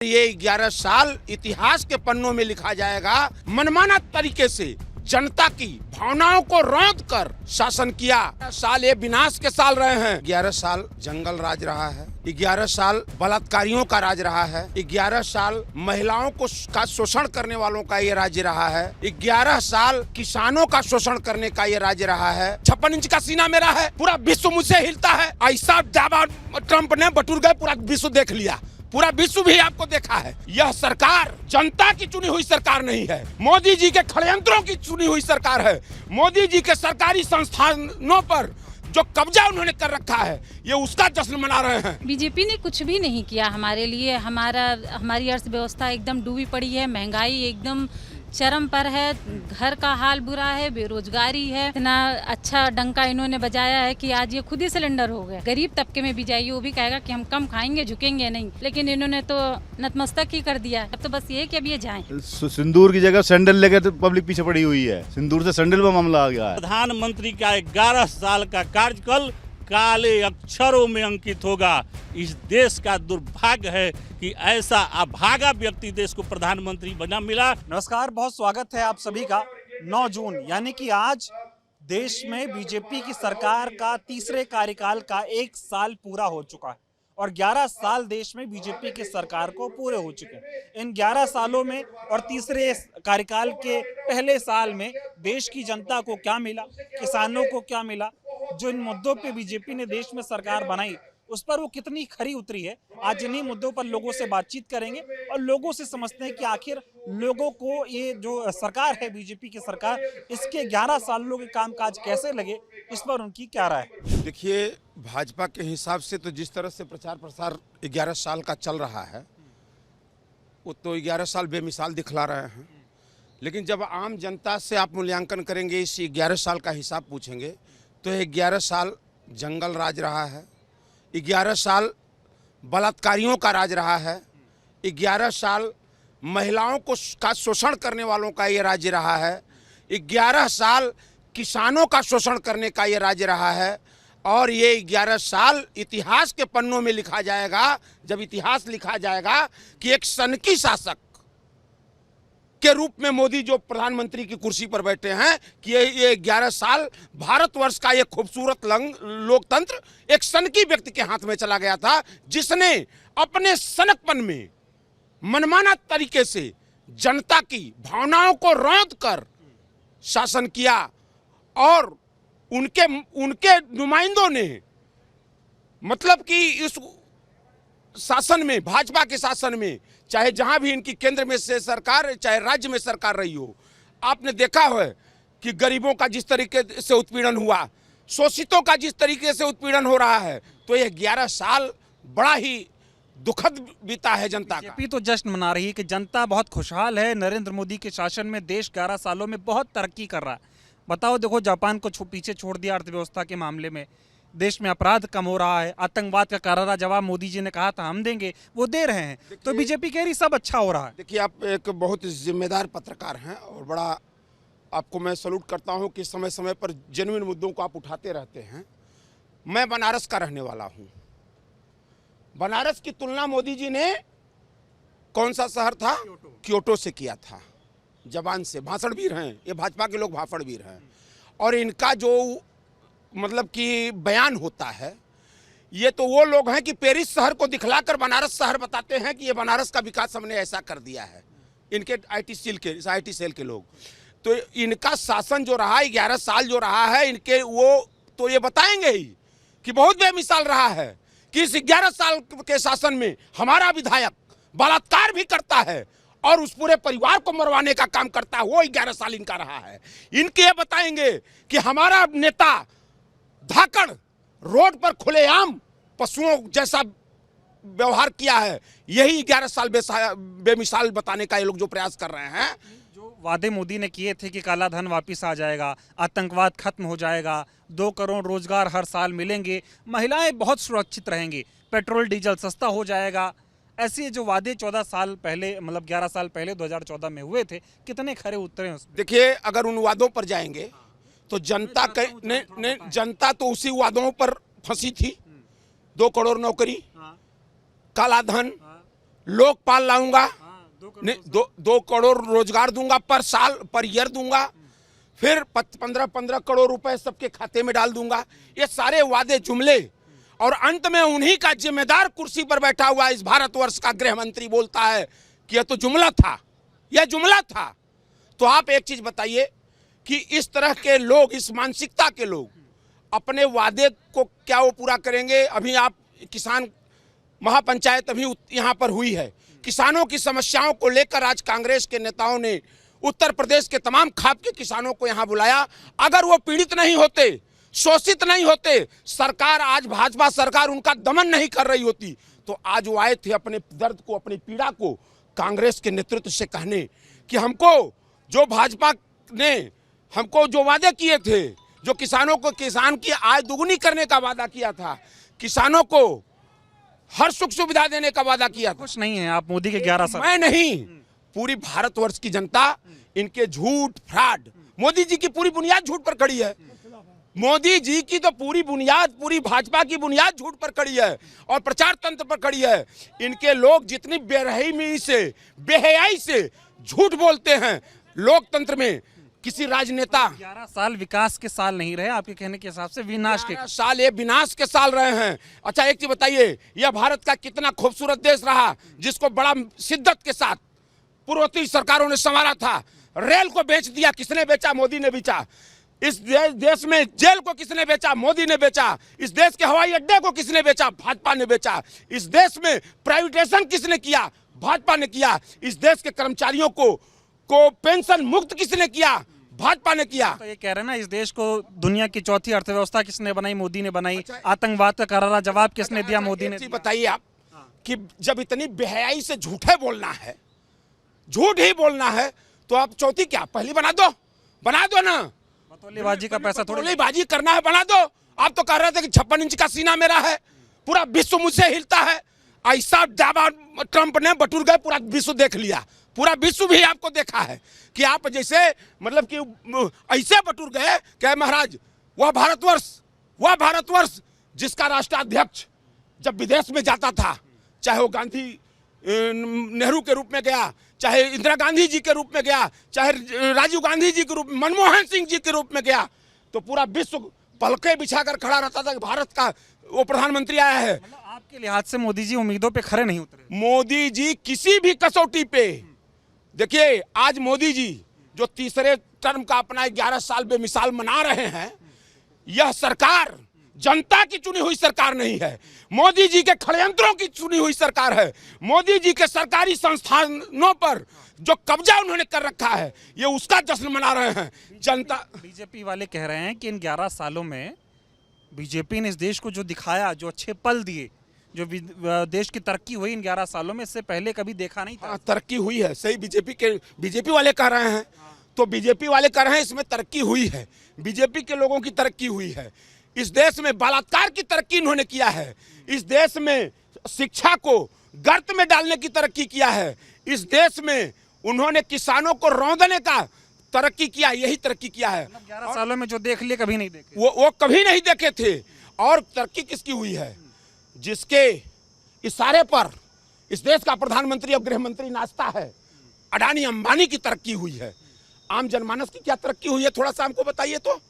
ये 11 साल इतिहास के पन्नों में लिखा जाएगा। मनमाना तरीके से जनता की भावनाओं को रौंद कर शासन किया। साल ये विनाश के साल रहे हैं। 11 साल जंगल राज रहा है। 11 साल बलात्कारियों का राज रहा है। 11 साल महिलाओं का शोषण करने वालों का ये राज्य रहा है। 11 साल किसानों का शोषण करने का ये राज्य रहा है। 56 इंच का सीना मेरा है, पूरा विश्व मुझसे हिलता है। ऐसा दावा ट्रंप ने बटूर गए, पूरा विश्व देख लिया, पूरा विश्व भी आपको देखा है। यह सरकार जनता की चुनी हुई सरकार नहीं है, मोदी जी के षड्यंत्रों की चुनी हुई सरकार है। मोदी जी के सरकारी संस्थानों पर जो कब्जा उन्होंने कर रखा है, ये उसका जश्न मना रहे हैं। बीजेपी ने कुछ भी नहीं किया हमारे लिए। हमारी अर्थव्यवस्था एकदम डूबी पड़ी है, महंगाई एकदम चरम पर है, घर का हाल बुरा है, बेरोजगारी है। इतना अच्छा डंका इन्होंने बजाया है कि आज ये खुद ही सिलेंडर हो गए। गरीब तबके में भी जाइए, वो भी कहेगा कि हम कम खाएंगे, झुकेंगे नहीं, लेकिन इन्होंने तो नतमस्तक ही कर दिया। अब तो बस ये कि अब ये जाएं। सिंदूर की जगह सैंडल लेके तो पब्लिक पीछे पड़ी हुई है। सिंदूर से सैंडल में मामला आ गया है। प्रधानमंत्री का 11 साल का कार्यकाल काले अक्षरों में अंकित होगा। इस देश का दुर्भाग्य है कि ऐसा अभागा व्यक्ति देश को प्रधानमंत्री बना मिला। नमस्कार, बहुत स्वागत है आप सभी का। 9 जून यानी कि आज देश में बीजेपी की सरकार का तीसरे कार्यकाल का 1 साल पूरा हो चुका है और 11 साल देश में बीजेपी की सरकार को पूरे हो चुके हैं। इन 11 सालों में और तीसरे कार्यकाल के पहले साल में देश की जनता को क्या मिला, किसानों को क्या मिला, जिन मुद्दों पे बीजेपी ने देश में सरकार बनाई उस पर वो कितनी खरी उतरी है। आज इन्हीं मुद्दों पर लोगों से बातचीत करेंगे और लोगों से समझते हैं कि आखिर लोगों को ये जो सरकार है बीजेपी की सरकार, इसके 11 सालों के कामकाज कैसे लगे, इस पर उनकी क्या राय है। देखिए, भाजपा के हिसाब से तो जिस तरह से प्रचार प्रसार 11 साल का चल रहा है, वो तो 11 साल बेमिसाल दिखला रहे हैं। लेकिन जब आम जनता से आप मूल्यांकन करेंगे, इस 11 साल का हिसाब पूछेंगे, तो 11 साल जंगल राज रहा है। 11 साल बलात्कारियों का राज रहा है। 11 साल महिलाओं का शोषण करने वालों का ये राज्य रहा है। 11 साल किसानों का शोषण करने का ये राज्य रहा है। और ये 11 साल इतिहास के पन्नों में लिखा जाएगा, जब इतिहास लिखा जाएगा कि एक सनकी शासक के रूप में मोदी जो प्रधानमंत्री की कुर्सी पर बैठे हैं, कि ये 11 साल भारतवर्ष का ये खूबसूरत लोकतंत्र एक सनकी व्यक्ति के हाथ में चला गया था, जिसने अपने सनकपन में मनमाना तरीके से जनता की भावनाओं को रौंद कर शासन किया। और उनके नुमाइंदों ने, मतलब कि इस शासन में, भाजपा के शासन में, चाहे जहां भी इनकी केंद्र में से सरकार, चाहे राज्य में सरकार रही हो, आपने देखा है कि गरीबों का जिस तरीके से उत्पीड़न हुआ, शोषितों का जिस तरीके से उत्पीड़न हो रहा है, तो यह 11 साल बड़ा ही दुखद बीता है जनता का। बीजेपी तो जश्न मना रही है कि जनता बहुत खुशहाल है। नरेंद्र मोदी के शासन में देश 11 सालों में बहुत तरक्की कर रहा है। बताओ, देखो, जापान को पीछे छोड़ दिया अर्थव्यवस्था के मामले में। देश में अपराध कम हो रहा है। आतंकवाद का करारा जवाब मोदी जी ने कहा था हम देंगे, वो दे रहे हैं। तो बीजेपी कह रही सब अच्छा हो रहा है। देखिए, आप एक बहुत जिम्मेदार पत्रकार हैं और बड़ा आपको मैं सैल्यूट करता हूं कि समय समय पर जेन्युइन मुद्दों को आप उठाते रहते हैं। मैं बनारस का रहने वाला हूं। बनारस की तुलना मोदी जी ने कौन सा शहर था, क्योटो से किया था। जबान से भाषणवीर हैं ये, भाजपा के लोग भाषणवीर हैं। और इनका जो मतलब कि बयान होता है, ये तो वो लोग हैं कि पेरिस शहर को दिखलाकर बनारस शहर बताते हैं कि ये बनारस का विकास हमने ऐसा कर दिया है। इनके आईटी सेल के लोग, तो इनका शासन जो रहा 11 साल जो रहा है, इनके वो तो ये बताएंगे ही कि बहुत बेमिसाल रहा है कि इस 11 साल के शासन में हमारा विधायक बलात्कार भी करता है और उस पूरे परिवार को मरवाने का काम करता है। वो 11 साल इनका रहा है। इनके ये बताएंगे कि हमारा नेता धाकड़ रोड पर खुलेआम पशुओं जैसा व्यवहार किया है। यही 11 साल बेमिसाल बताने का ये लोग जो प्रयास कर रहे हैं। जो वादे मोदी ने किए थे कि काला धन वापस आ जाएगा, आतंकवाद खत्म हो जाएगा, 2 करोड़ रोजगार हर साल मिलेंगे, महिलाएं बहुत सुरक्षित रहेंगी, पेट्रोल डीजल सस्ता हो जाएगा, ऐसे जो वादे 14 साल पहले, मतलब 11 साल पहले 2014 में हुए थे, कितने खरे उतरे उसमें। देखिए, अगर उन वादों पर जाएंगे तो जनता तो उसी वादों पर फंसी थी। 2 करोड़ नौकरी, काला धन, लोकपाल लाऊंगा, नहीं 2 करोड़ रोजगार दूंगा पर साल पर ईयर दूंगा, फिर 15-15 करोड़ रुपए सबके खाते में डाल दूंगा। ये सारे वादे जुमले, और अंत में उन्हीं का जिम्मेदार कुर्सी पर बैठा हुआ इस भारतवर्ष का गृह मंत्री बोलता है कि यह तो जुमला था, यह जुमला था। तो आप एक चीज बताइए कि इस तरह के लोग, इस मानसिकता के लोग अपने वादे को क्या वो पूरा करेंगे? अभी आप किसान महापंचायत अभी यहाँ पर हुई है, किसानों की समस्याओं को लेकर आज कांग्रेस के नेताओं ने उत्तर प्रदेश के तमाम खाप के किसानों को यहाँ बुलाया। अगर वो पीड़ित नहीं होते, शोषित नहीं होते, सरकार आज भाजपा सरकार उनका दमन नहीं कर रही होती, तो आज वो आए थे अपने दर्द को, अपनी पीड़ा को कांग्रेस के नेतृत्व से कहने कि हमको जो भाजपा ने हमको जो वादे किए थे, जो किसानों को, किसान की आय दुगुनी करने का वादा किया था, किसानों को हर सुख सुविधा देने का वादा किया था। कुछ नहीं है आप मोदी के 11 साल। मैं नहीं, पूरी भारतवर्ष की जनता इनके झूठ फ्रॉड, मोदी जी की पूरी बुनियाद झूठ पर खड़ी है। मोदी जी की तो पूरी बुनियाद, पूरी भाजपा की बुनियाद झूठ पर खड़ी है और प्रचार तंत्र पर खड़ी है। इनके लोग जितनी बेरहमी से, बेहयाई से झूठ बोलते हैं लोकतंत्र में, किसी राजनेता 11 साल विकास के साल नहीं रहे आपके कहने के हिसाब से, विनाश के 11 साल ये विनाश के साल रहे हैं। अच्छा एक चीज बताइए, यह भारत का कितना खूबसूरत देश रहा जिसको बड़ा शिद्दत के साथ पूर्ववर्ती सरकारों ने संवारा था। रेल को बेच दिया, किसने बेचा? मोदी ने बेचा। इस देश में जेल को किसने बेचा? मोदी ने बेचा। इस देश के हवाई अड्डे को किसने बेचा? भाजपा ने बेचा। इस देश में प्राइवेटाइजेशन किसने किया? भाजपा ने किया। इस देश के कर्मचारियों को पेंशन मुक्त किसने किया? भाजपा ने किया। तो ये कह रहे हैं ना, इस देश को दुनिया की चौथी अर्थव्यवस्था किसने बनाई? मोदी ने बनाई। आतंकवाद का करारा जवाब किसने दिया? मोदी ने। बताइए आप कि जब इतनी बेहयाई से झूठे बोलना है, झूठ ही बोलना है, तो आप चौथी क्या पहली बना दो ना। बतौलेबाजी का पैसा थोड़ी बतौलेबाजी करना है, बना दो। आप तो कह रहे थे कि 56 इंच का सीना मेरा है, पूरा विश्व मुझसे हिलता है। ऐसा दावा ट्रंप ने बटुर गए, पूरा विश्व देख लिया, पूरा विश्व भी आपको देखा है कि आप जैसे मतलब कि ऐसे बटुर गए कि महाराज वह भारतवर्ष जिसका राष्ट्राध्यक्ष जब विदेश में जाता था, चाहे वो गांधी नेहरू के रूप में गया, चाहे इंदिरा गांधी जी के रूप में गया, चाहे राजीव गांधी जी के रूप में, मनमोहन सिंह जी के रूप में गया, तो पूरा विश्व पलके बिछाकर खड़ा रहता था कि भारत का वो प्रधानमंत्री आया है। मतलब आपके लिहाज से मोदी जी उम्मीदों पे खरे नहीं उतरे? मोदी जी किसी भी कसौटी पे, देखिए आज मोदी जी जो तीसरे टर्म का अपना 11 साल बेमिसाल मना रहे हैं, यह सरकार जनता की चुनी हुई सरकार नहीं है, मोदी जी के षड्यंत्रों की चुनी हुई सरकार है। मोदी जी के सरकारी संस्थानों पर जो कब्जा उन्होंने कर रखा है, ये उसका जश्न मना रहे हैं जनता। बीजेपी वाले कह रहे हैं कि इन 11 सालों में बीजेपी ने इस देश को जो दिखाया, जो अच्छे पल दिए, जो देश की तरक्की हुई इन 11 सालों में, इससे पहले कभी देखा नहीं था। तरक्की हुई है, सही बीजेपी वाले कह रहे हैं, तो बीजेपी वाले कह रहे हैं इसमें तरक्की हुई है, बीजेपी के लोगों की तरक्की हुई है। इस देश में बलात्कार की तरक्की इन्होंने किया है, इस देश में शिक्षा को गर्त में डालने की तरक्की किया है, इस देश में उन्होंने किसानों को रौंदने का तरक्की किया, यही तरक्की किया है। 11 सालों में जो देख लिए कभी नहीं देखे, वो कभी नहीं देखे थे। और तरक्की किसकी हुई है? जिसके इशारे पर इस देश का प्रधानमंत्री और गृह मंत्री नाचता है, अडानी अंबानी की तरक्की हुई है। आम जनमानस की क्या तरक्की हुई है, थोड़ा सा हमको बताइए तो।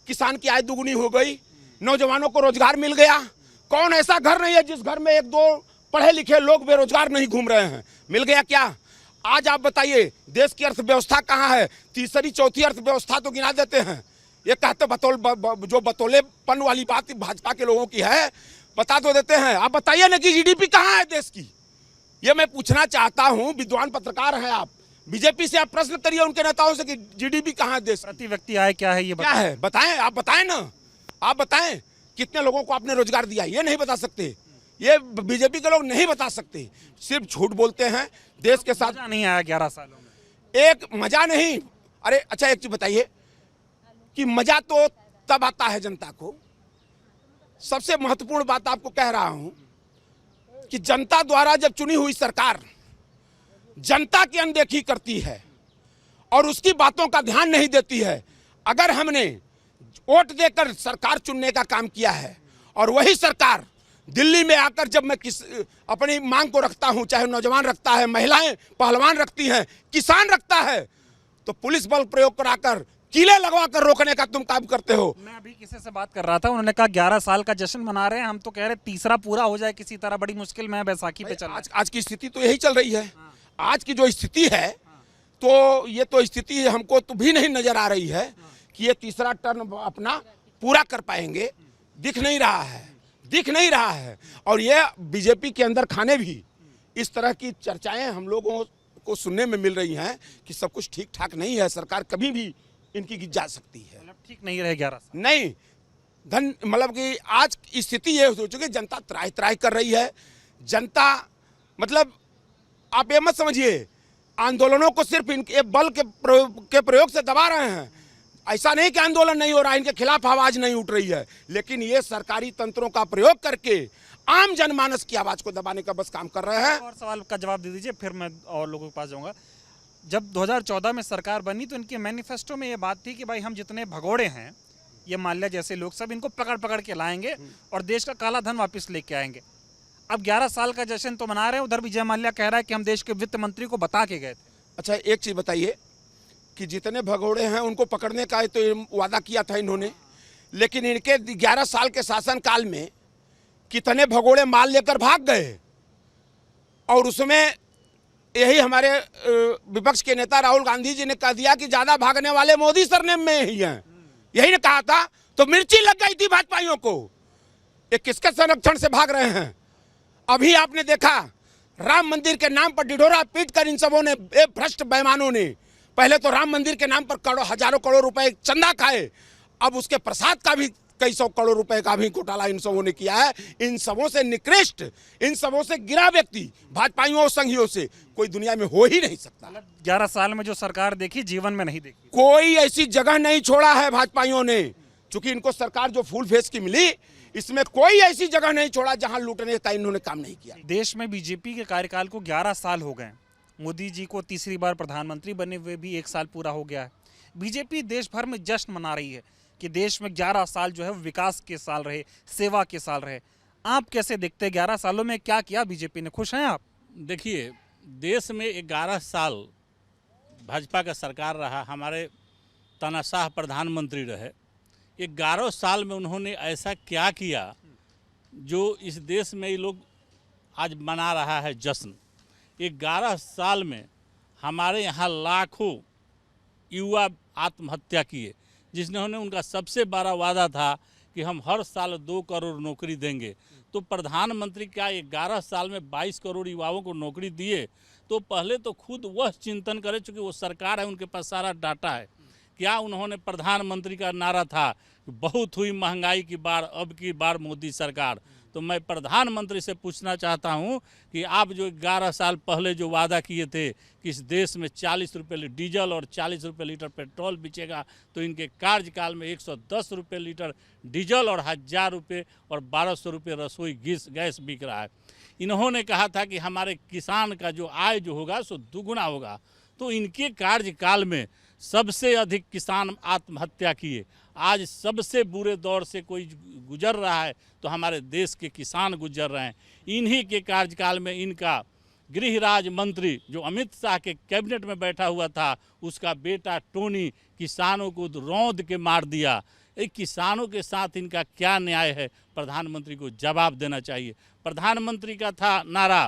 किसान की आय दुगुनी हो गई, नौजवानों को रोजगार मिल गया। कौन ऐसा घर नहीं है जिस घर में 1-2 पढ़े लिखे लोग बेरोजगार नहीं घूम रहे हैं? मिल गया क्या? आज आप बताइए देश की अर्थव्यवस्था कहाँ है? तीसरी चौथी अर्थव्यवस्था तो गिना देते हैं, ये कहते जो बतौलेपन वाली बात भाजपा के लोगों की है, बता तो देते हैं। आप बताइए ना कि जीडीपी कहाँ है देश की? ये मैं पूछना चाहता हूँ, विद्वान पत्रकार हैं आप, बीजेपी से आप प्रश्न करिए उनके नेताओं से कि जीडीपी कहाँ है देश? प्रति व्यक्ति आय क्या है? ये क्या है बताएं, आप बताएं ना, आप बताएं कितने लोगों को आपने रोजगार दिया? ये नहीं बता सकते, ये बीजेपी के लोग नहीं बता सकते, सिर्फ झूठ बोलते हैं देश के साथ। मजा नहीं आया 11 सालों में? एक मजा नहीं। अरे अच्छा एक चीज बताइए कि मजा तो तब आता है जनता को। सबसे महत्वपूर्ण बात आपको कह रहा हूं कि जनता द्वारा जब चुनी हुई सरकार जनता की अनदेखी करती है और उसकी बातों का ध्यान नहीं देती है। अगर हमने वोट देकर सरकार चुनने का काम किया है और वही सरकार दिल्ली में आकर जब मैं अपनी मांग को रखता हूं, चाहे नौजवान रखता है, महिलाएं पहलवान रखती हैं, किसान रखता है, तो पुलिस बल प्रयोग कराकर किले लगवा कर रोकने का तुम काम करते हो। मैं अभी किसी से बात कर रहा था, उन्होंने कहा 11 साल का जश्न मना रहे हैं, हम तो कह रहे तीसरा पूरा हो जाए किसी तरह, बड़ी मुश्किल में बैसाखी पे चल रहा है। आज की स्थिति तो यही चल रही है। आज की जो स्थिति है, तो ये तो स्थिति हमको तो भी नहीं नजर आ रही है कि ये तीसरा टर्म अपना पूरा कर पाएंगे। दिख नहीं रहा है। और ये बीजेपी के अंदर खाने भी इस तरह की चर्चाएं हम लोगों को सुनने में मिल रही हैं कि सब कुछ ठीक ठाक नहीं है, सरकार कभी भी इनकी गिर जा सकती है। मतलब ठीक नहीं रहे 11 साल। नहीं, मतलब कि आज की स्थिति ये हो चुकी है, जनता त्राही त्राही कर रही है। जनता मतलब आप ये मत समझिए आंदोलनों को सिर्फ इनके बल के प्रयोग से दबा रहे हैं। ऐसा नहीं कि आंदोलन नहीं हो रहा है, इनके खिलाफ आवाज नहीं उठ रही है, लेकिन ये सरकारी तंत्रों का प्रयोग करके आम जनमानस की आवाज को दबाने का बस काम कर रहे हैं। और सवाल का जवाब दे दीजिए, फिर मैं और लोगों के पास जाऊंगा। जब 2014 में सरकार बनी तो इनके मैनिफेस्टो में ये बात थी कि भाई हम जितने भगोड़े हैं, ये माल्या जैसे लोग, सब इनको पकड़ पकड़ के लाएंगे और देश का काला धन वापस लेके आएंगे। अब 11 साल का जश्न तो मना रहे हैं, उधर विजय माल्या कह रहा है कि हम देश के वित्त मंत्री को बता के गए थे। अच्छा, एक चीज बताइए कि जितने भगोड़े हैं उनको पकड़ने का तो वादा किया था इन्होंने, लेकिन इनके 11 साल के शासन काल में कितने भगोड़े माल लेकर भाग गए। और उसमें यही हमारे विपक्ष के नेता राहुल गांधी जी ने कह दिया कि ज्यादा भागने वाले मोदी सरनेम में ही हैं। यही ने कहा था, तो मिर्ची लग गई थी भाजपाइयों को। ये किसके संरक्षण से भाग रहे हैं? अभी आपने देखा राम मंदिर के नाम पर ढिढोरा पीट कर इन सबों ने, भ्रष्ट बेईमानों ने, पहले तो राम मंदिर के नाम पर हजारों करोड़ रुपए चंदा खाए, अब उसके प्रसाद का भी कई सौ करोड़ रुपए का भी घोटाला इन सबों ने किया है। इन सबों से निकृष्ट, इन सबों से गिरा व्यक्ति भाजपाइयों और संघियों से कोई दुनिया में हो ही नहीं सकता। 11 साल में जो सरकार देखी, जीवन में नहीं देखी। कोई ऐसी जगह नहीं छोड़ा है भाजपाइयों ने, चूंकि इनको सरकार जो फुल फेस की मिली, इसमें कोई ऐसी जगह नहीं छोड़ा जहां लूटने का इन्होंने काम नहीं किया। देश में बीजेपी के कार्यकाल को 11 साल हो गए। मोदी जी को तीसरी बार प्रधानमंत्री बने हुए भी 1 साल पूरा हो गया है। बीजेपी देश भर में जश्न मना रही है कि देश में 11 साल जो है वो विकास के साल रहे, सेवा के साल रहे। आप कैसे देखते हैं 11 सालों में क्या किया बीजेपी ने? खुश हैं आप? देखिए, देश में 11 साल भाजपा का सरकार रहा, हमारे तानाशाह प्रधानमंत्री रहे। 11 साल में उन्होंने ऐसा क्या किया जो इस देश में ये लोग आज मना रहा है जश्न। 11 साल में हमारे यहाँ लाखों युवा आत्महत्या किए, जिन्होंने उनका सबसे बड़ा वादा था कि हम हर साल 2 करोड़ नौकरी देंगे। तो प्रधानमंत्री क्या 11 साल में 22 करोड़ युवाओं को नौकरी दिए? तो पहले तो खुद वह चिंतन करें, चूँकि वो सरकार है, उनके पास सारा डाटा है। क्या उन्होंने, प्रधानमंत्री का नारा था बहुत हुई महंगाई की बार, अब की बार मोदी सरकार। तो मैं प्रधानमंत्री से पूछना चाहता हूं कि आप जो 11 साल पहले जो वादा किए थे कि इस देश में 40 रुपये डीजल और 40 रुपये लीटर पेट्रोल बिकेगा, तो इनके कार्यकाल में 110 रुपये लीटर डीजल और 1000 रुपये और 1200 रुपये रसोई गैस बिक रहा है। इन्होंने कहा था कि हमारे किसान का जो आय जो होगा सो दुगुना होगा। तो इनके कार्यकाल में सबसे अधिक किसान आत्महत्या किए। आज सबसे बुरे दौर से कोई गुजर रहा है तो हमारे देश के किसान गुजर रहे हैं। इन्हीं के कार्यकाल में इनका गृह राज्य मंत्री जो अमित शाह के कैबिनेट में बैठा हुआ था, उसका बेटा टोनी किसानों को रौंद के मार दिया। किसानों के साथ इनका क्या न्याय है? प्रधानमंत्री को जवाब देना चाहिए। प्रधानमंत्री का था नारा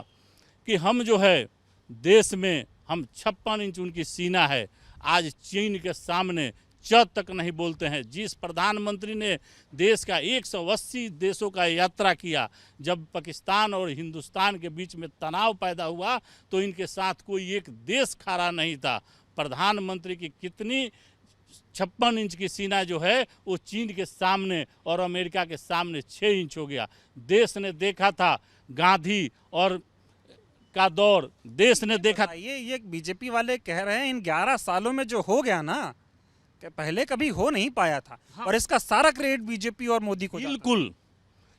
कि हम जो है देश में हम 56 इंच उनकी सीना है। आज चीन के सामने च तक नहीं बोलते हैं। जिस प्रधानमंत्री ने देश का 180 देशों का यात्रा किया, जब पाकिस्तान और हिंदुस्तान के बीच में तनाव पैदा हुआ तो इनके साथ कोई एक देश खड़ा नहीं था। प्रधानमंत्री की कितनी 56 इंच की सीना जो है वो चीन के सामने और अमेरिका के सामने 6 इंच हो गया। देश ने देखा था गांधी और का दौर, देश ने देखा। ये बीजेपी वाले कह रहे हैं इन 11 सालों में जो हो गया ना, पहले कभी हो नहीं पाया था। हाँ। और इसका सारा क्रेडिट बीजेपी और मोदी को। बिल्कुल।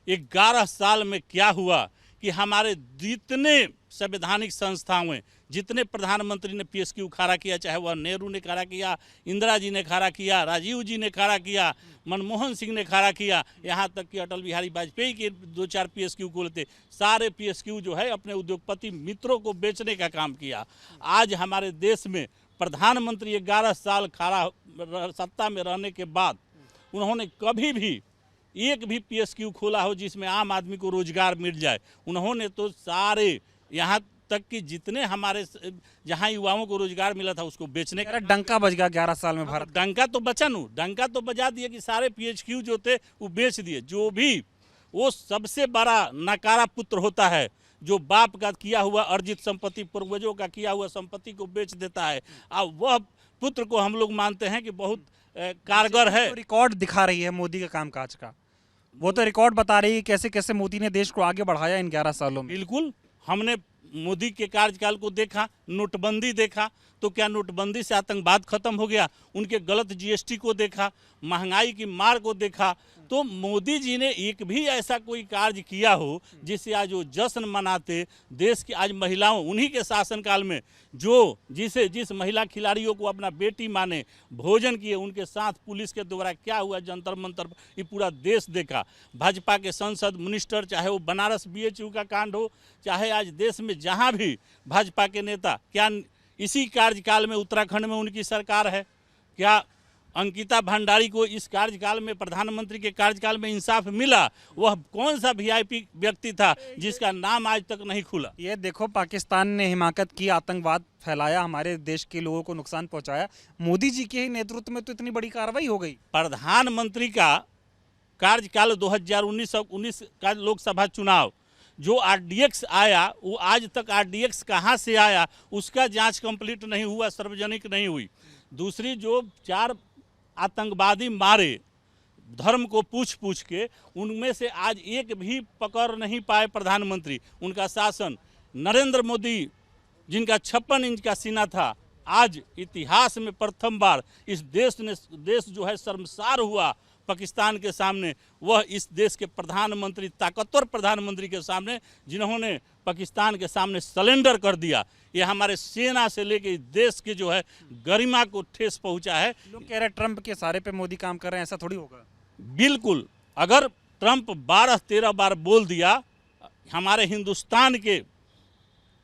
11 साल में क्या हुआ कि हमारे जितने संवैधानिक संस्थाओं हैं, जितने प्रधानमंत्री ने पीएसक्यू खड़ा किया, चाहे वह नेहरू ने खड़ा किया, इंदिरा जी ने खड़ा किया, राजीव जी ने खड़ा किया, मनमोहन सिंह ने खड़ा किया, यहाँ तक कि अटल बिहारी वाजपेयी के 2-4 पीएसक्यू खोलते, सारे पीएसक्यू जो है अपने उद्योगपति मित्रों को बेचने का काम किया। आज हमारे देश में प्रधानमंत्री 11 साल खड़ा सत्ता में रहने के बाद उन्होंने कभी भी एक भी पीएसक्यू खोला हो जिसमें आम आदमी को रोजगार मिल जाए। उन्होंने तो सारे, यहाँ तक कि जितने हमारे जहाँ युवाओं को रोजगार मिला था उसको बेचने का डंका बज गया 11 साल में भारत। डंका तो बचा नू, डंका तो बजा दिया कि सारे पीएसक्यू जो थे वो बेच दिए। जो भी वो सबसे बड़ा नकारा पुत्र होता है जो बाप का किया हुआ अर्जित संपत्ति, पूर्वजों का किया हुआ संपत्ति को बेच देता है। अब वह पुत्र को हम लोग मानते हैं कि बहुत कारगर है। तो रिकॉर्ड दिखा रही है मोदी का कामकाज का, वो तो रिकॉर्ड बता रही है कैसे कैसे मोदी ने देश को आगे बढ़ाया इन 11 सालों में। बिल्कुल, हमने मोदी के कार्यकाल को देखा, नोटबंदी देखा, तो क्या नोटबंदी से आतंकवाद खत्म हो गया? उनके गलत जीएसटी को देखा, महंगाई की मार को देखा। तो मोदी जी ने एक भी ऐसा कोई कार्य किया हो जिससे आज वो जश्न मनाते। देश की आज महिलाओं, उन्हीं के शासनकाल में जो जिस महिला खिलाड़ियों को अपना बेटी माने, भोजन किए, उनके साथ पुलिस के द्वारा क्या हुआ जंतर मंतर, ये पूरा देश देखा। भाजपा के संसद मिनिस्टर, चाहे वो बनारस बीएचयू का कांड हो, चाहे आज देश में जहाँ भी भाजपा के नेता, क्या इसी कार्यकाल में उत्तराखंड में उनकी सरकार है? क्या अंकिता भंडारी को इस कार्यकाल में, प्रधानमंत्री के कार्यकाल में इंसाफ मिला? वह कौन सा वीआईपी व्यक्ति था जिसका नाम आज तक नहीं खुला? ये देखो, पाकिस्तान ने हिमाकत की, आतंकवाद फैलाया, हमारे देश के लोगों को नुकसान पहुंचाया। मोदी जी के ही नेतृत्व में तो इतनी बड़ी कार्रवाई हो गई। प्रधानमंत्री का कार्यकाल 2019 का लोकसभा चुनाव, जो आरडीएक्स आया, वो आज तक आरडीएक्स कहाँ से आया उसका जांच कंप्लीट नहीं हुआ, सार्वजनिक नहीं हुई। दूसरी, जो 4 आतंकवादी मारे धर्म को पूछ पूछ के, उनमें से आज एक भी पकड़ नहीं पाए प्रधानमंत्री। उनका शासन, नरेंद्र मोदी जिनका 56 इंच का सीना था, आज इतिहास में प्रथम बार इस देश जो है शर्मसार हुआ पाकिस्तान के सामने। वह इस देश के प्रधानमंत्री, ताकतवर प्रधानमंत्री के सामने, जिन्होंने पाकिस्तान के सामने सरेंडर कर दिया। ये हमारे सेना से लेके देश के जो है गरिमा को ठेस पहुंचा है। लोग कह रहे हैं ट्रंप के सारे पे मोदी काम कर रहे हैं, ऐसा थोड़ी होगा। बिल्कुल, अगर ट्रंप 12-13 बार बोल दिया, हमारे हिंदुस्तान के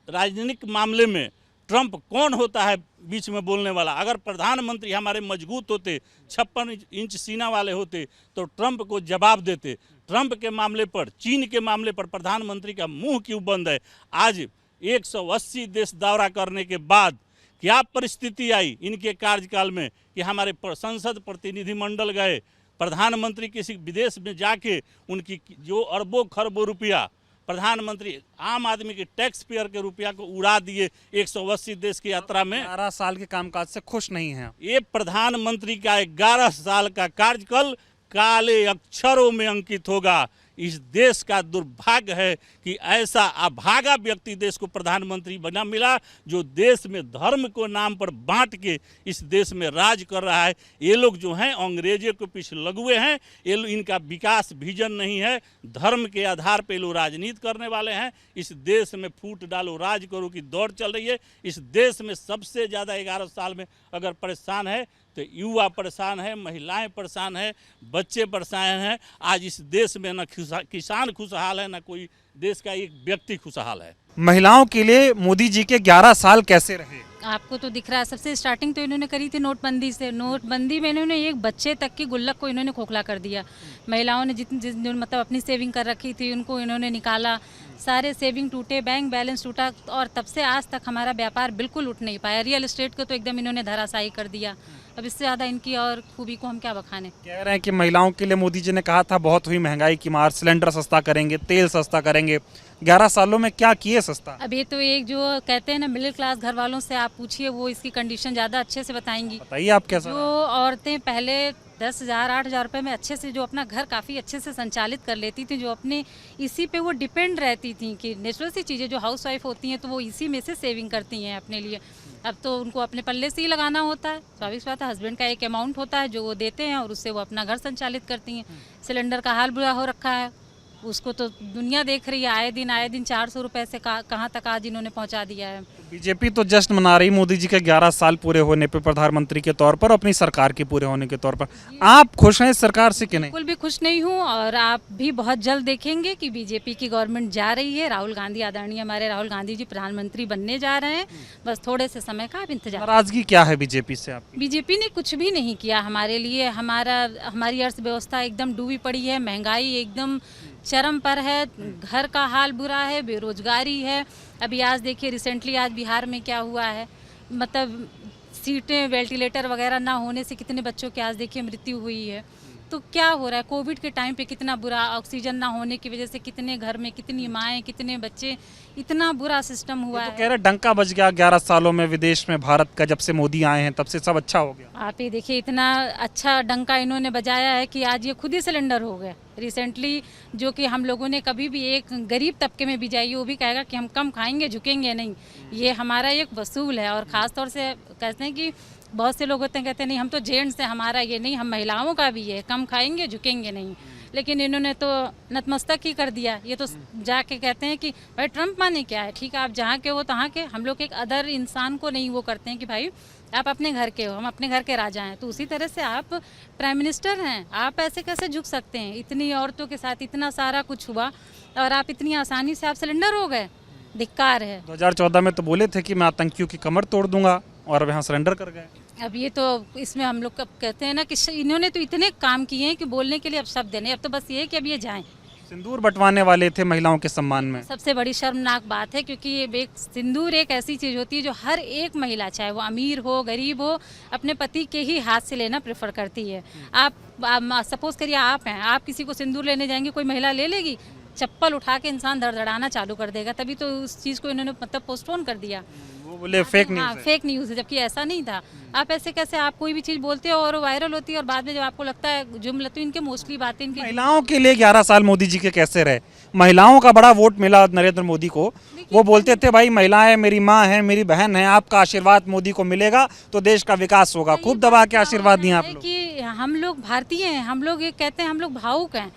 राजनीतिक मामले में ट्रंप कौन होता है बीच में बोलने वाला? अगर प्रधानमंत्री हमारे मजबूत होते, 56 इंच सीना वाले होते, तो ट्रंप को जवाब देते। ट्रंप के मामले पर, चीन के मामले पर प्रधानमंत्री का मुंह क्यों बंद है? आज 180 देश दौरा करने के बाद क्या परिस्थिति आई इनके कार्यकाल में कि हमारे संसद प्रतिनिधिमंडल गए, प्रधानमंत्री किसी विदेश में जाके उनकी जो अरबों खरबों रुपया, प्रधानमंत्री आम आदमी के टैक्स पेयर के रुपया को उड़ा दिए 180 देश की यात्रा में। 11 साल के कामकाज से खुश नहीं हैं। ये प्रधानमंत्री का 11 साल का कार्यकाल काले अक्षरों में अंकित होगा। इस देश का दुर्भाग्य है कि ऐसा अभागा व्यक्ति देश को प्रधानमंत्री बना मिला, जो देश में धर्म को नाम पर बांट के इस देश में राज कर रहा है। ये लोग जो हैं अंग्रेजों के पीछे लगे हुए हैं। इनका विकास विजन नहीं है, धर्म के आधार पर लोग राजनीति करने वाले हैं। इस देश में फूट डालो राज करो की दौड़ चल रही है। इस देश में सबसे ज़्यादा 11 साल में अगर परेशान है तो युवा परेशान है, महिलाएं परेशान है, बच्चे परेशान हैं। आज इस देश में न किसान खुशहाल है, न कोई देश का एक व्यक्ति खुशहाल है। महिलाओं के लिए मोदी जी के 11 साल कैसे रहे? आपको तो दिख रहा है, सबसे स्टार्टिंग तो इन्होंने करी थी नोटबंदी से। नोटबंदी में इन्होंने एक बच्चे तक की गुल्लक को इन्होंने खोखला कर दिया। महिलाओं ने जितनी मतलब अपनी सेविंग कर रखी थी उनको इन्होंने निकाला, सारे सेविंग टूटे, बैंक बैलेंस टूटा, और तब से आज तक हमारा व्यापार बिल्कुल उठ नहीं पाया। रियल एस्टेट को तो एकदम इन्होंने धराशायी कर दिया। अब इससे ज़्यादा इनकी और खूबी को हम क्या बखाने। कह रहे हैं कि महिलाओं के लिए मोदी जी ने कहा था बहुत हुई महंगाई की मार, सिलेंडर सस्ता करेंगे, तेल सस्ता करेंगे। 11 सालों में क्या किए सस्ता? अब ये तो एक जो कहते हैं ना मिडिल क्लास घर वालों से आप पूछिए, वो इसकी कंडीशन ज़्यादा अच्छे से बताएंगी। बताइए आप कैसा? जो औरतें पहले 10,000 8,000 रुपये में अच्छे से जो अपना घर काफ़ी अच्छे से संचालित कर लेती थी, जो अपने इसी पे वो डिपेंड रहती थी कि नेचुरल सी चीज़ें जो हाउस वाइफ होती हैं तो वो इसी में से सेविंग करती हैं अपने लिए। अब तो उनको अपने पल्ले से ही लगाना होता है। स्वाभाविक बात है, हस्बैंड का एक अमाउंट होता है जो वो देते हैं और उससे वो अपना घर संचालित करती हैं। सिलेंडर का हाल बुरा हो रखा है, उसको तो दुनिया देख रही है, आए दिन 400 रुपए से कहाँ तक आज इन्होंने पहुंचा दिया है। बीजेपी तो जश्न मना रही मोदी जी के 11 साल पूरे होने पे प्रधानमंत्री के तौर पर, अपनी सरकार के पूरे होने के तौर पर। आप खुश हैं इस सरकार से कि नहीं? बिल्कुल भी खुश नहीं हूँ, और आप भी बहुत जल्द देखेंगे कि बीजेपी की गवर्नमेंट जा रही है। राहुल गांधी, आदरणीय हमारे राहुल गांधी जी प्रधानमंत्री बनने जा रहे हैं। बस थोड़े से समय का आप इंतजार। नाराजगी क्या है बीजेपी से आपकी? बीजेपी ने कुछ भी नहीं किया हमारे लिए। हमारी अर्थव्यवस्था एकदम डूबी पड़ी है, महंगाई एकदम चरम पर है, घर का हाल बुरा है, बेरोजगारी है। अभी आज देखिए रिसेंटली आज बिहार में क्या हुआ है, मतलब सीटें वेंटिलेटर वगैरह ना होने से कितने बच्चों की आज देखिए मृत्यु हुई है। तो क्या हो रहा है, कोविड के टाइम पे कितना बुरा, ऑक्सीजन ना होने की वजह से कितने घर में कितनी माएँ कितने बच्चे, इतना बुरा सिस्टम हुआ तो है। कह रहे डंका बज गया 11 सालों में विदेश में भारत का, जब से मोदी आए हैं तब से सब अच्छा हो गया। आप ये देखिए इतना अच्छा डंका इन्होंने बजाया है कि आज ये खुद ही सिलेंडर हो गए रिसेंटली, जो कि हम लोगों ने कभी भी, एक गरीब तबके में भी जाइए वो भी कहेगा कि हम कम खाएंगे, झुकेंगे नहीं। ये हमारा एक वसूल है। और ख़ास तौर से कहते हैं कि बहुत से लोग होते हैं कहते हैं नहीं हम तो जेंट्स हैं, हमारा ये नहीं, हम महिलाओं का भी है, कम खाएंगे झुकेंगे नहीं। लेकिन इन्होंने तो नतमस्तक ही कर दिया। ये तो जाके कहते हैं कि भाई ट्रम्प माने क्या है, ठीक है आप जहाँ के हो तहाँ के, हम लोग एक अदर इंसान को नहीं वो करते हैं कि भाई आप अपने घर के हो, हम अपने घर के राजा हैं। तो उसी तरह से आप प्राइम मिनिस्टर हैं, आप ऐसे कैसे झुक सकते हैं? इतनी औरतों के साथ इतना सारा कुछ हुआ और आप इतनी आसानी से आप सिलेंडर हो गए, धिक्कार है। 2014 में तो बोले थे कि मैं आतंकियों की कमर तोड़ दूंगा, और अब यहाँ सरेंडर कर गए। अब ये तो इसमें हम लोग कब कहते हैं ना कि इन्होंने तो इतने काम किए हैं कि बोलने के लिए अब शब्द नहीं। अब तो बस ये है कि अब ये जाएं। सिंदूर बंटवाने वाले थे महिलाओं के सम्मान में। सबसे बड़ी शर्मनाक बात है, क्योंकि ये एक सिंदूर एक ऐसी चीज़ होती है जो हर एक महिला, चाहे वो अमीर हो गरीब हो, अपने पति के ही हाथ से लेना प्रेफर करती है। आप सपोज करिए आप हैं, आप किसी को सिंदूर लेने जाएंगे, कोई महिला ले लेगी? चप्पल उठा के इंसान धड़धड़ाना चालू कर देगा। तभी तो उस चीज़ को इन्होंने मतलब पोस्टपोन कर दिया। वो बोले फेक न्यूज़ है। फेक न्यूज़ है, जबकि ऐसा नहीं था। आप ऐसे कैसे, आप कोई भी चीज़ बोलते हो और वायरल होती है, और बाद में जब आपको लगता है जुमला, तो इनके मोस्टली बातें इनकी। महिलाओं के लिए 11 साल मोदी जी के कैसे रहे? महिलाओं का बड़ा वोट मिला नरेंद्र मोदी को। वो बोलते थे भाई महिलाएं मेरी माँ है, मेरी बहन है, आपका आशीर्वाद मोदी को मिलेगा तो देश का विकास होगा। खूब दबा के आशीर्वाद दिए आप लोग। कि हम लोग भारतीय हैं, हम लोग ये कहते हैं हम लोग भावुक हैं।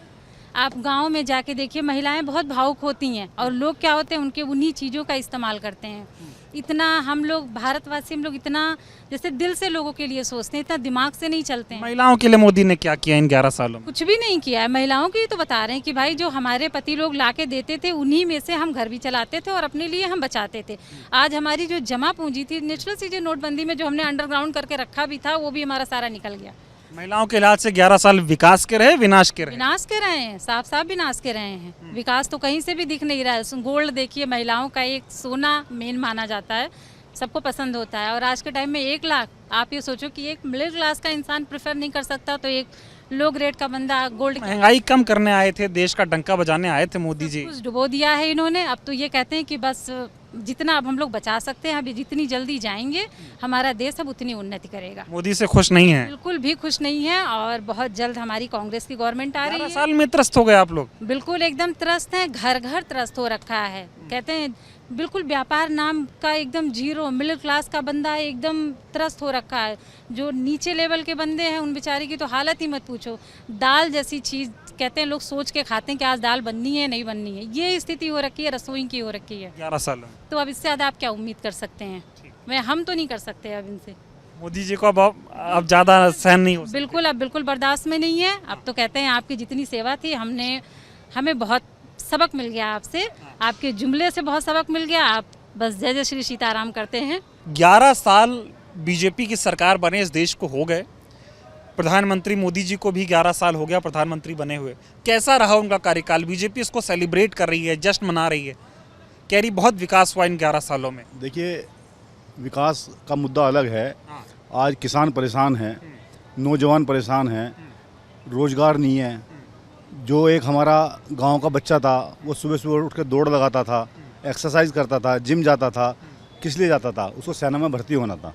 आप गांव में जाके देखिए महिलाएं बहुत भावुक होती हैं, और लोग क्या होते हैं उनके उन्हीं चीज़ों का इस्तेमाल करते हैं। इतना हम लोग भारतवासी, हम लोग इतना जैसे दिल से लोगों के लिए सोचते हैं, इतना दिमाग से नहीं चलते हैं। महिलाओं के लिए मोदी ने क्या किया इन 11 सालों में? कुछ भी नहीं किया है। महिलाओं की तो बता रहे हैं कि भाई जो हमारे पति लोग लाके देते थे उन्हीं में से हम घर भी चलाते थे और अपने लिए हम बचाते थे। आज हमारी जो जमा पूंजी थी, नेचुरल चीज़ें नोटबंदी में जो हमने अंडरग्राउंड करके रखा भी था, वो भी हमारा सारा निकल गया। महिलाओं के लिहाज से 11 साल विकास के रहे, विनाश के रहे? विनाश के रहे हैं, साफ साफ विनाश के रहे हैं। विकास तो कहीं से भी दिख नहीं रहा है। गोल्ड देखिए, महिलाओं का एक सोना मेन माना जाता है, सबको पसंद होता है। और आज के टाइम में 1 लाख, आप ये सोचो कि एक मिडिल क्लास का इंसान प्रेफर नहीं कर सकता, तो एक लो ग्रेड का बंदा गोल्ड। महंगाई कम करने आए थे, देश का डंका बजाने आए थे मोदी जी। कुछ डुबो दिया है इन्होंने। अब तो ये कहते हैं कि बस जितना अब हम लोग बचा सकते हैं, अभी जितनी जल्दी जाएंगे हमारा देश अब उतनी उन्नति करेगा। मोदी से खुश नहीं है? बिल्कुल भी खुश नहीं है, और बहुत जल्द हमारी कांग्रेस की गवर्नमेंट आ रही 11 है। साल में त्रस्त हो गए आप लोग? बिल्कुल एकदम त्रस्त हैं, घर घर त्रस्त हो रखा है। कहते हैं बिल्कुल व्यापार नाम का एकदम जीरो, मिडिल क्लास का बंदा एकदम त्रस्त हो रखा है। जो नीचे लेवल के बंदे हैं उन बेचारे की तो हालत ही मत पूछो। दाल जैसी चीज़ कहते हैं लोग सोच के खाते हैं कि आज दाल बननी है नहीं बननी है, ये स्थिति हो रखी है, रसोई की हो रखी है 11 साल में। तो अब इससे ज़्यादा आप क्या उम्मीद कर सकते हैं? हम तो नहीं कर सकते अब इनसे। मोदी जी को अब ज़्यादा सहन नहीं हो सकता। बिल्कुल अब बिल्कुल बर्दाश्त में नहीं है। अब तो कहते हैं आपकी जितनी सेवा थी, हमें बहुत सबक मिल गया आपसे, आपके जुमले से बहुत सबक मिल गया। आप बस जय जय श्री सीताराम करते हैं। 11 साल बीजेपी की सरकार बने इस देश को हो गए। प्रधानमंत्री मोदी जी को भी 11 साल हो गया प्रधानमंत्री बने हुए। कैसा रहा उनका कार्यकाल? बीजेपी इसको सेलिब्रेट कर रही है, जश्न मना रही है, कह रही बहुत विकास हुआ इन 11 सालों में। देखिए, विकास का मुद्दा अलग है। आज किसान परेशान हैं, नौजवान परेशान हैं, रोजगार नहीं है। जो एक हमारा गांव का बच्चा था, वो सुबह सुबह उठ कर दौड़ लगाता था, एक्सरसाइज करता था, जिम जाता था। किस लिए जाता था? उसको सेना में भर्ती होना था।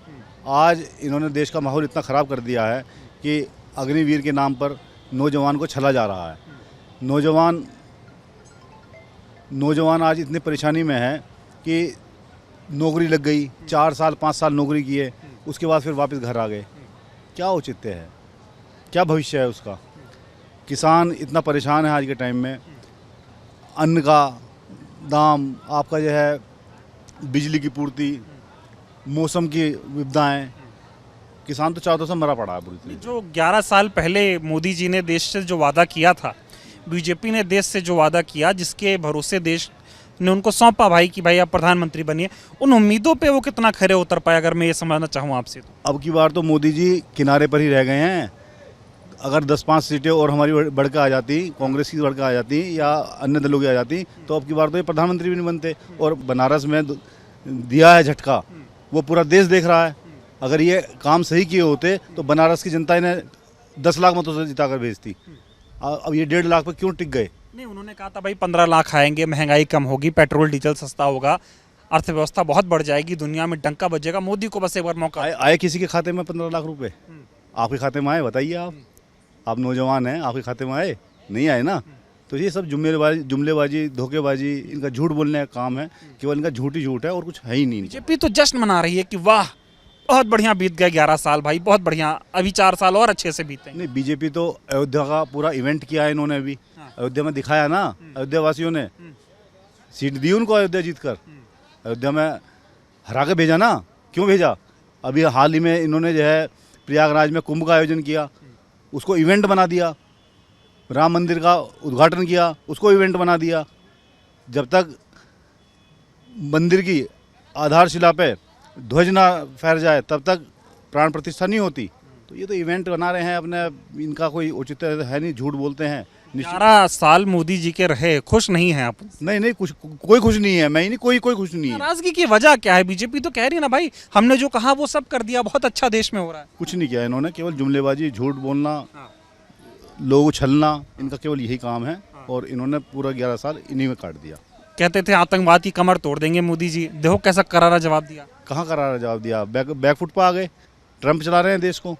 आज इन्होंने देश का माहौल इतना ख़राब कर दिया है कि अग्निवीर के नाम पर नौजवान को छला जा रहा है। नौजवान आज इतनी परेशानी में है कि नौकरी लग गई, 4 साल 5 साल नौकरी किए, उसके बाद फिर वापस घर आ गए। क्या औचित्य है? क्या भविष्य है उसका? किसान इतना परेशान है आज के टाइम में। अन्न का दाम, आपका जो है बिजली की पूर्ति, मौसम की विपदाएं, किसान तो चारों तरफ से मरा पड़ा है पूरी तरह। जो 11 साल पहले मोदी जी ने देश से जो वादा किया था, बीजेपी ने देश से जो वादा किया, जिसके भरोसे देश ने उनको सौंपा भाई कि भाई आप प्रधानमंत्री बनिए, उन उम्मीदों पे वो कितना खरे उतर पाए, अगर मैं ये समझना चाहूँ आपसे तो। अब की बार तो मोदी जी किनारे पर ही रह गए हैं। अगर 10-5 सीटें और हमारी बढ़ के आ जाती, कांग्रेस की बढ़ के आ जाती या अन्य दलों की आ जाती, तो अब की बार तो ये प्रधानमंत्री भी नहीं बनते। और बनारस में दिया है झटका, वो पूरा देश देख रहा है। अगर ये काम सही किए होते तो बनारस की जनता इन्हें 10 लाख मतों से जिताकर भेजती। अब ये 1.5 लाख पर क्यों टिक गए? नहीं, उन्होंने कहा था भाई 15 लाख आएंगे, महंगाई कम होगी, पेट्रोल डीजल सस्ता होगा, अर्थव्यवस्था बहुत बढ़ जाएगी, दुनिया में डंका बजेगा। मोदी को बस एक बार मौका आए किसी के खाते में 15 लाख रुपए? आपके खाते में आए? बताइए आप नौजवान हैं, आपके खाते में आए? नहीं आए ना। तो ये सब जुमलेबाजी, धोखेबाजी, इनका झूठ बोलने का काम है। केवल इनका झूठ ही झूठ है और कुछ है ही नहीं। बीजेपी तो जश्न मना रही है कि वाह बहुत बढ़िया बीत गए 11 साल भाई, बहुत बढ़िया, अभी 4 साल और अच्छे से बीतेंगे। नहीं, बीजेपी तो अयोध्या का पूरा इवेंट किया है इन्होंने। अभी अयोध्या में दिखाया ना, अयोध्या वासियों ने सीट दी उनको, अयोध्या जीतकर अयोध्या में हरा के भेजा ना। क्यों भेजा? अभी हाल ही में इन्होंने जो है प्रयागराज में कुंभ का आयोजन किया, उसको इवेंट बना दिया। राम मंदिर का उद्घाटन किया, उसको इवेंट बना दिया। जब तक मंदिर की आधारशिला पे ध्वज ना फहर जाए तब तक प्राण प्रतिष्ठा नहीं होती। तो ये तो इवेंट बना रहे हैं अपने, इनका कोई उचित है नहीं, झूठ बोलते हैं। 11 साल मोदी जी के रहे, खुश नहीं है आप? नहीं, कोई खुश नहीं है। मैं ही नहीं, कोई खुश नहीं है। नाराजगी की वजह क्या है? बीजेपी तो कह रही है ना भाई हमने जो कहा वो सब कर दिया, बहुत अच्छा देश में हो रहा है। कुछ नहीं किया इन्होंने, केवल जुमलेबाजी, झूठ बोलना, लोग छलना, इनका केवल यही काम है। और इन्होंने पूरा 11 साल इन्हीं में काट दिया। कहते थे आतंकवाद की कमर तोड़ देंगे मोदी जी, देखो कैसा करारा जवाब दिया। कहाँ करारा जवाब दिया? बैकफुट पर आ गए। ट्रंप चला रहे हैं देश को,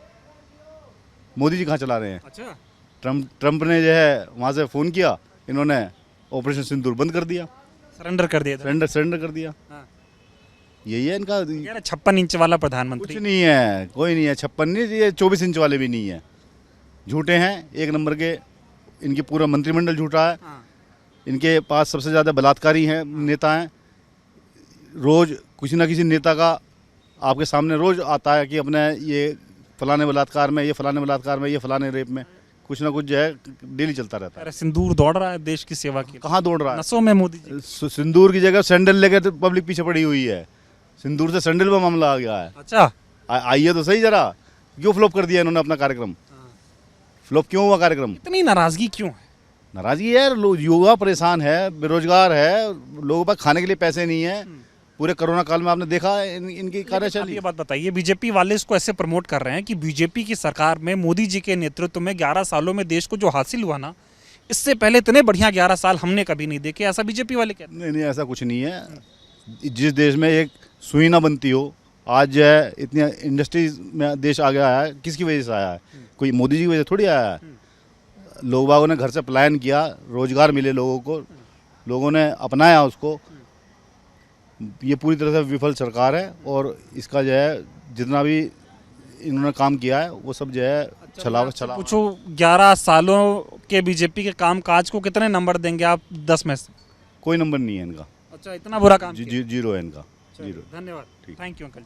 मोदी जी कहाँ चला रहे हैं? अच्छा, ट्रंप ने जो है वहाँ से फ़ोन किया, इन्होंने ऑपरेशन सिंदूर बंद कर दिया, सरेंडर कर दिया। सरेंडर कर दिया। यही है इनका। 56 इंच वाला प्रधानमंत्री। कुछ नहीं है, कोई नहीं है। 56 नहीं, ये 24 इंच वाले भी नहीं है। झूठे हैं एक नंबर के। इनकी पूरा मंत्रिमंडल झूठा है। इनके पास सबसे ज़्यादा बलात्कारी हैं नेता हैं। रोज़ किसी ना किसी नेता का आपके सामने रोज़ आता है कि अपने ये फलाने बलात्कार में, ये फलाने बलात्कार में, ये फलाने रेप में, कुछ ना कुछ जो है डेली चलता रहता है। अरे सिंदूर दौड़ रहा है देश की सेवा के लिए। कहाँ दौड़ रहा है? नसों में मोदी जी। सिंदूर की जगह सैंडल लेकर तो पब्लिक पीछे पड़ी हुई है। सिंदूर से सैंडल पर मामला आ गया है। अच्छा, आइए तो सही जरा। क्यों फ्लॉप कर दिया इन्होंने अपना कार्यक्रम? फ्लॉप क्यों हुआ कार्यक्रम? इतनी नाराजगी क्यों है? नाराजगी है, युवा परेशान है, बेरोजगार है, लोगों पर खाने के लिए पैसे नहीं है। पूरे कोरोना काल में आपने देखा इनकी कार्यशैली। ये बात बताइए, बीजेपी वाले इसको ऐसे प्रमोट कर रहे हैं कि बीजेपी की सरकार में मोदी जी के नेतृत्व में 11 सालों में देश को जो हासिल हुआ ना, इससे पहले इतने बढ़िया 11 साल हमने कभी नहीं देखे, ऐसा बीजेपी वाले कहते हैं। नहीं, ऐसा कुछ नहीं है। जिस देश में एक सुई ना बनती हो, आज जो है इतनी इंडस्ट्रीज में देश आ गया है, किसकी वजह से आया है? कोई मोदी जी की वजह से थोड़ी आया है। लोग बागों ने घर से पलायन किया, रोजगार मिले लोगों को, लोगों ने अपनाया उसको। ये पूरी तरह से विफल सरकार है और इसका जो है जितना भी इन्होंने काम किया है वो सब जो है छला। पूछो 11 सालों के बीजेपी के कामकाज को कितने नंबर देंगे आप 10 में से? कोई नंबर नहीं है इनका। अच्छा, इतना बुरा काम जीरो है इनका, जीरो। धन्यवाद, थैंक यू अंकल।